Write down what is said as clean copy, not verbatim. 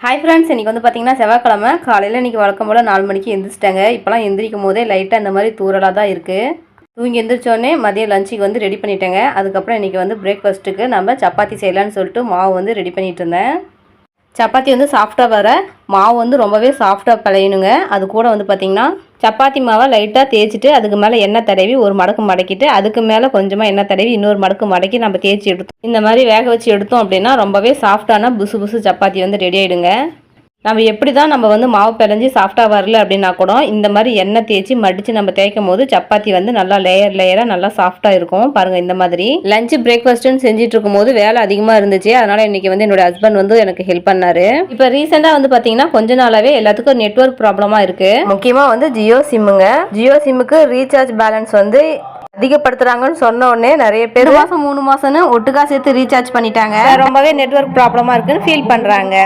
Hi friends, இன்றைக்கி வந்து பார்த்திங்கன்னா செவ்வாய்க்கிழமை காலையில் இன்றைக்கி வழக்கம் போல் 4 மணிக்கு எந்திரிச்சிட்டாங்க. இப்போலாம் எந்திரிக்கும் போதே லைட்டாக இந்த மாதிரி தூரலாக தான் இருக்குது. தூங்கி எந்திரிச்சோடனே மதியம் லஞ்சுக்கு வந்து ரெடி பண்ணிட்டேங்க. அதுக்கப்புறம் இன்றைக்கி வந்து பிரேக்ஃபாஸ்ட்டுக்கு நம்ம சப்பாத்தி செய்யலான்னு சொல்லிட்டு மாவு வந்து ரெடி பண்ணிகிட்டு இருந்தேன். சப்பாத்தி வந்து சாஃப்டாக வர மாவு வந்து ரொம்பவே சாஃப்டாக பிழையணுங்க. அது கூட வந்து பார்த்திங்கன்னா சப்பாத்தி மாவை லைட்டாக தேய்ச்சிட்டு அதுக்கு மேலே எண்ணெய் தடவி ஒரு மடக்கு மடக்கிட்டு அதுக்கு மேலே கொஞ்சமாக எண்ணெய் தடவி இன்னொரு மடக்கு மடக்கி நம்ம தேய்ச்சி எடுத்தோம். இந்த மாதிரி வேக வச்சு எடுத்தோம் அப்படின்னா ரொம்பவே சாஃப்டான புசு புசு சப்பாத்தி வந்து ரெடி ஆகிடுங்க. நம்ம எப்படி தான் நம்ம வந்து மாவு பிழைஞ்சி சாஃப்டாக வரல அப்படின்னா கூட இந்த மாதிரி எண்ணெய் தேய்ச்சி மடித்து நம்ம தேய்க்கும் போது சப்பாத்தி வந்து நல்லா லேயராக நல்லா சாஃப்டாக இருக்கும். பாருங்கள், இந்த மாதிரி லஞ்சு பிரேக்ஃபாஸ்ட்டுன்னு செஞ்சுட்டு இருக்கும் போது வேலை அதிகமாக இருந்துச்சு. அதனால் இன்றைக்கி வந்து என்னோட ஹஸ்பண்ட் வந்து எனக்கு ஹெல்ப் பண்ணார். இப்போ ரீசெண்டாக வந்து பார்த்தீங்கன்னா கொஞ்ச நாளாகவே எல்லாத்துக்கும் நெட்வொர்க் ப்ராப்ளமாக இருக்குது. முக்கியமாக வந்து ஜியோ சிம்முங்க. ஜியோ சிம்முக்கு ரீசார்ஜ் பேலன்ஸ் வந்து அதிகப்படுத்துறாங்கன்னு சொன்ன உடனே நிறைய பேர் 3 மாசம்னு ஒட்டுக்கா சேர்த்து ரீசார்ஜ் பண்ணிட்டாங்க. ரொம்பவே நெட்வொர்க் ப்ராப்ளமாக இருக்குன்னு ஃபீல் பண்ணுறாங்க.